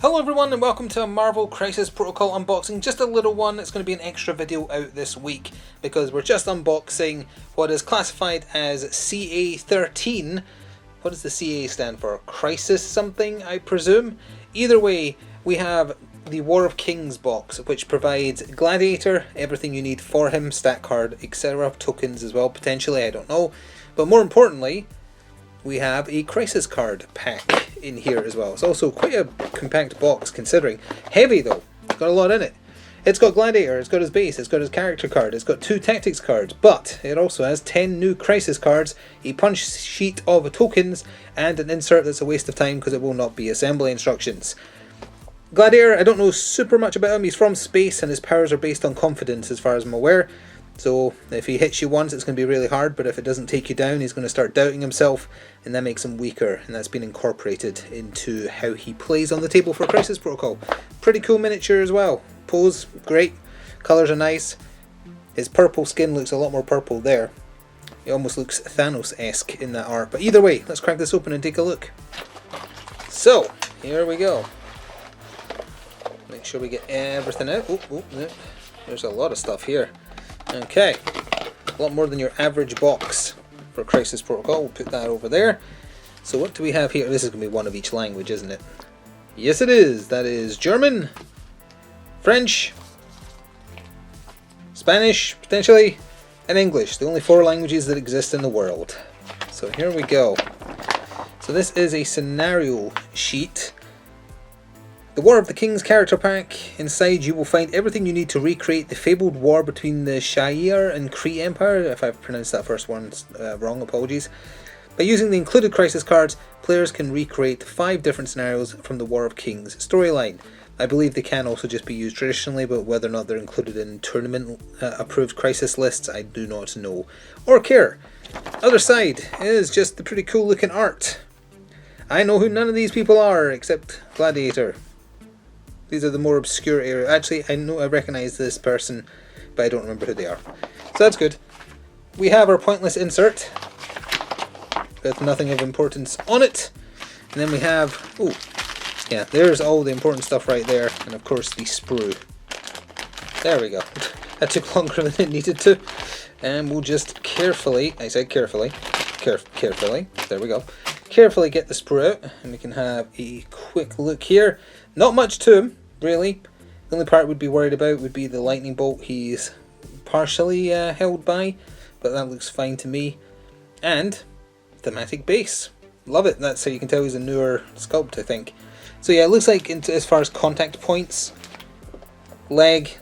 Hello everyone and welcome to a Marvel Crisis Protocol unboxing, just a little one. It's going to be an extra video out this week because we're just unboxing what is classified as CA13. What does the CA stand for? Crisis something, I presume? Either way, we have the War of Kings box, which provides Gladiator, everything you need for him, stat card, etc, tokens as well, potentially, I don't know. But more importantly, we have a Crisis card pack in here as well. It's also quite a compact box considering. Heavy though, it's got a lot in it. It's got Gladiator, it's got his base, it's got his character card, it's got 2 tactics cards, but it also has 10 new Crisis cards, a punch sheet of tokens, and an insert that's a waste of time because it will not be assembly instructions. Gladiator, I don't know super much about him. He's from space and his powers are based on confidence as far as I'm aware. So if he hits you once, it's going to be really hard, but if it doesn't take you down, he's going to start doubting himself, and that makes him weaker, and that's been incorporated into how he plays on the table for Crisis Protocol. Pretty cool miniature as well. Pose, great. Colours are nice. His purple skin looks a lot more purple there. He almost looks Thanos-esque in that art. But either way, let's crack this open and take a look. So, here we go. Make sure we get everything out. Oh, there's a lot of stuff here. Okay, a lot more than your average box for Crisis Protocol. We'll put that over there. So what do we have here? This is going to be one of each language, isn't it? Yes it is. That is German, French, Spanish, potentially, and English. The only 4 languages that exist in the world. So here we go. So this is a scenario sheet. The War of the Kings character pack. Inside you will find everything you need to recreate the fabled war between the Shire and Kree Empire. If I've pronounced that first one wrong, apologies. By using the included Crisis cards, players can recreate 5 different scenarios from the War of Kings storyline. I believe they can also just be used traditionally, but whether or not they're included in tournament approved Crisis lists, I do not know or care. Other side is just the pretty cool looking art. I know who none of these people are except Gladiator. These are the more obscure areas. Actually, I recognise this person, but I don't remember who they are. So that's good. We have our pointless insert with nothing of importance on it. And then we have, oh, yeah, there's all the important stuff right there. And of course the sprue. There we go. That took longer than it needed to. And we'll just carefully, I said carefully, carefully, there we go. Carefully get the sprue out, and we can have a quick look here. Not much to him, really. The only part we'd be worried about would be the lightning bolt he's partially held by, but that looks fine to me. And thematic base. Love it. That's how you can tell he's a newer sculpt, I think. So yeah, it looks like as far as contact points, leg,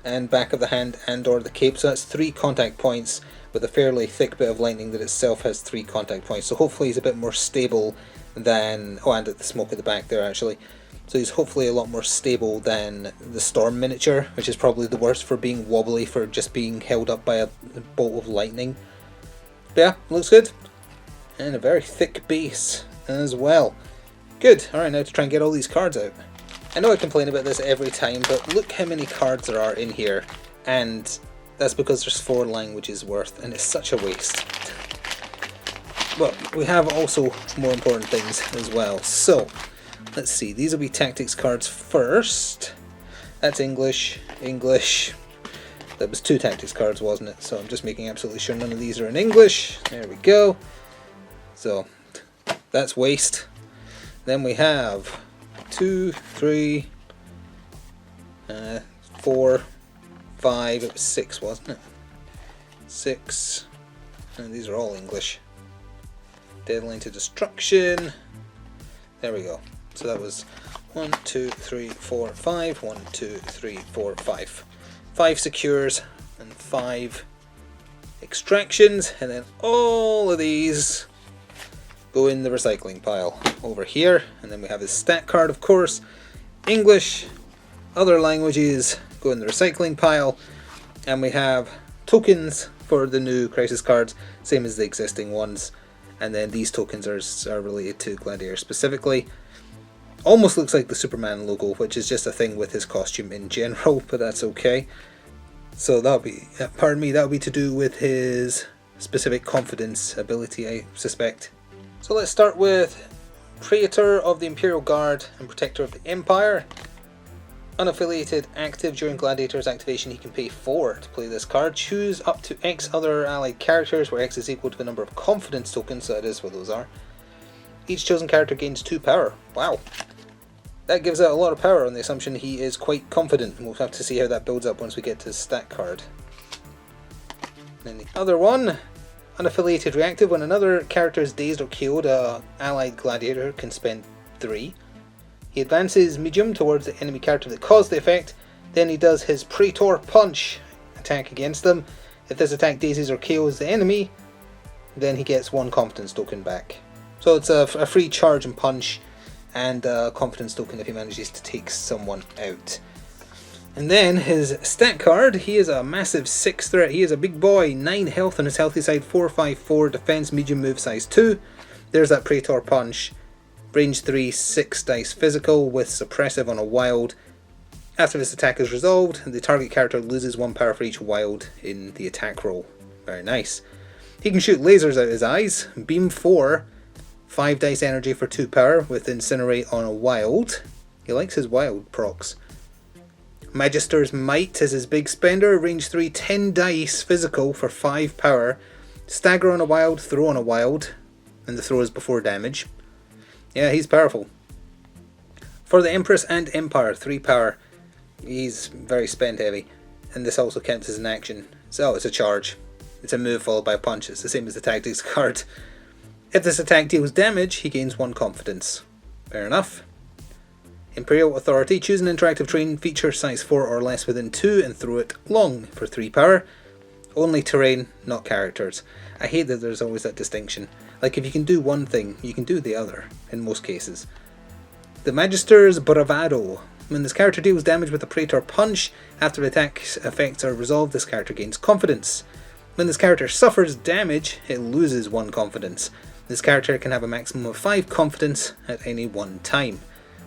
and back of the hand and or the cape. So that's 3 contact points with a fairly thick bit of lightning that itself has 3 contact points. So hopefully he's a bit more stable than, oh, and the smoke at the back there actually. So he's hopefully a lot more stable than the Storm miniature, which is probably the worst for being wobbly, for just being held up by a bolt of lightning. But yeah, looks good. And a very thick base as well. Good. Alright, now to try and get all these cards out. I know I complain about this every time, but look how many cards there are in here. And that's because there's 4 languages worth, and it's such a waste. But we have also more important things as well. So, let's see, these will be tactics cards first. That's English. That was 2 tactics cards, wasn't it? So I'm just making absolutely sure none of these are in English. There we go. So that's waste. Then we have 2, 3, 4, 5. It was 6, wasn't it? 6. And these are all English. Deadline to Destruction. There we go. So that was 1, 2, 3, 4, 5. 1, 2, 3, 4, 5. 5 secures and 5 extractions, and then all of these go in the recycling pile over here. And then we have his stat card, of course. English, other languages go in the recycling pile, and we have tokens for the new Crisis cards, same as the existing ones. And then these tokens are related to Gladiator specifically. Almost looks like the Superman logo, which is just a thing with his costume in general, but that's okay. So that'll be, pardon me, that'll be to do with his specific confidence ability, I suspect. So let's start with Praetor of the Imperial Guard and Protector of the Empire. Unaffiliated, active during Gladiator's activation. He can pay 4 to play this card. Choose up to X other allied characters, where X is equal to the number of confidence tokens, so that is what those are. Each chosen character gains 2 power. Wow. That gives out a lot of power on the assumption he is quite confident. We'll have to see how that builds up once we get to his stat card. And then the other one, unaffiliated reactive. When another character is dazed or killed, a allied gladiator can spend 3. He advances medium towards the enemy character that caused the effect. Then he does his Praetor Punch attack against them. If this attack dazes or kills the enemy, then he gets 1 confidence token back. So it's a free charge and punch, and a confidence token if he manages to take someone out. And then his stat card, he is a massive 6 threat. He is a big boy, 9 health on his healthy side, 4/5/4 defense, medium move size 2. There's that Praetor Punch. Range 3, 6 dice physical with suppressive on a wild. After this attack is resolved, the target character loses 1 power for each wild in the attack roll. Very nice. He can shoot lasers out his eyes. Beam 4, 5 dice energy for 2 power with Incinerate on a wild. He likes his wild procs. Magister's Might is his big spender. Range 3, 10 dice physical for 5 power. Stagger on a wild, throw on a wild. And the throw is before damage. Yeah, he's powerful. For the Empress and Empire, 3 power. He's very spend heavy. And this also counts as an action. So it's a charge. It's a move followed by a punch. It's the same as the tactics card. If this attack deals damage, he gains 1 confidence. Fair enough. Imperial Authority. Choose an interactive terrain feature size 4 or less within 2 and throw it long for 3 power. Only terrain, not characters. I hate that there's always that distinction. Like, if you can do one thing, you can do the other, in most cases. The Magister's Bravado. When this character deals damage with a Praetor Punch, after the attack's effects are resolved, this character gains confidence. When this character suffers damage, it loses 1 confidence. This character can have a maximum of 5 confidence at any one time.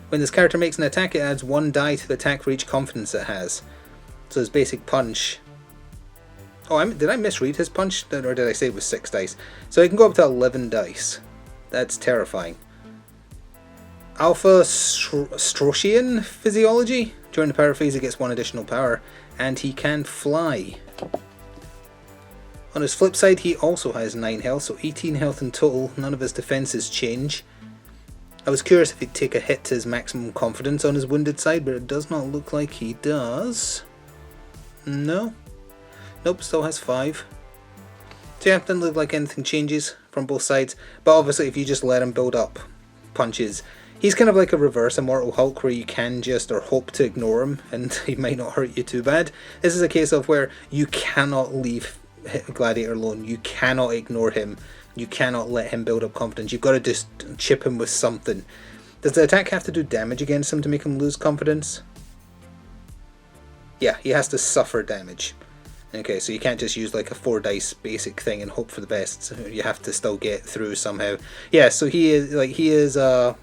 When this character makes an attack, it adds 1 die to the attack for each confidence it has. So his basic punch... Oh, did I misread his punch? Or did I say it was 6 dice? So he can go up to 11 dice. That's terrifying. Alpha Strosian Physiology. During the power phase, he gets 1 additional power. And he can fly. On his flip side, he also has 9 health, so 18 health in total. None of his defenses change. I was curious if he'd take a hit to his maximum confidence on his wounded side, but it does not look like he does. No. Nope, still has 5. So yeah, doesn't look like anything changes from both sides. But obviously if you just let him build up punches, he's kind of like a reverse Immortal Hulk where you can just or hope to ignore him and he might not hurt you too bad. This is a case of where you cannot leave Gladiator alone. You cannot ignore him. You cannot let him build up confidence. You've got to just chip him with something. Does the attack have to do damage against him to make him lose confidence? Yeah, he has to suffer damage. Okay, so you can't just use like a 4 dice basic thing and hope for the best. So you have to still get through somehow. Yeah, so he is a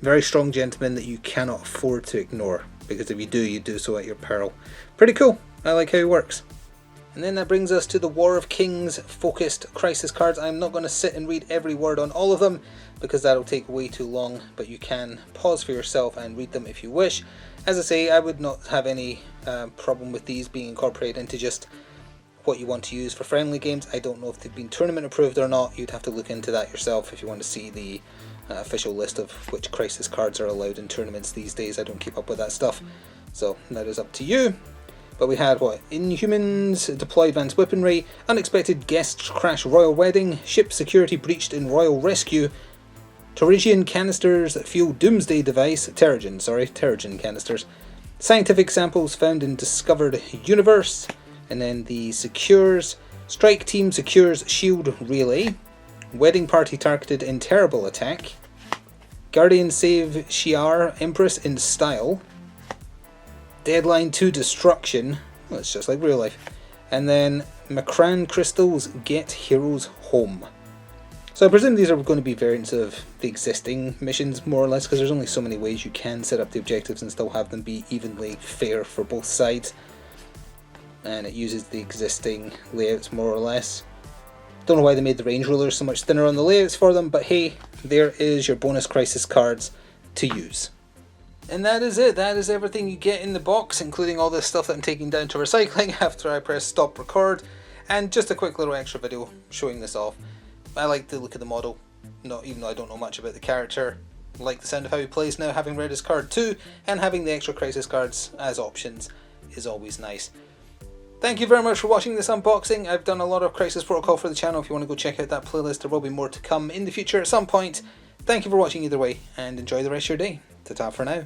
very strong gentleman that you cannot afford to ignore, because if you do so at your peril. Pretty cool. I like how he works. And then that brings us to the War of Kings focused crisis cards. I'm not going to sit and read every word on all of them because that'll take way too long, but you can pause for yourself and read them if you wish. As I say, I would not have any problem with these being incorporated into just what you want to use for friendly games. I don't know if they've been tournament approved or not. You'd have to look into that yourself if you want to see the official list of which crisis cards are allowed in tournaments these days. I don't keep up with that stuff, so that is up to you. But we had what? Inhumans, deploy advanced weaponry, unexpected guests crash royal wedding, ship security breached in royal rescue, Terrigen canisters fuel doomsday device, Terrigen canisters, scientific samples found in discovered universe, and then the secures, strike team secures shield relay, wedding party targeted in terrible attack, guardian save Shiar Empress in style, Deadline to Destruction, well, it's just like real life, and then Macran Crystals Get Heroes Home. So I presume these are going to be variants of the existing missions, more or less, because there's only so many ways you can set up the objectives and still have them be evenly fair for both sides. And it uses the existing layouts, more or less. Don't know why they made the range rulers so much thinner on the layouts for them, but hey, there is your bonus crisis cards to use. And that is it. That is everything you get in the box, including all this stuff that I'm taking down to recycling after I press stop record, and just a quick little extra video showing this off. I like the look of the model, even though I don't know much about the character. I like the sound of how he plays now, having read his card too, and having the extra crisis cards as options is always nice. Thank you very much for watching this unboxing. I've done a lot of Crisis Protocol for the channel. If you want to go check out that playlist, there will be more to come in the future at some point. Thank you for watching either way, and enjoy the rest of your day. Ta-ta for now.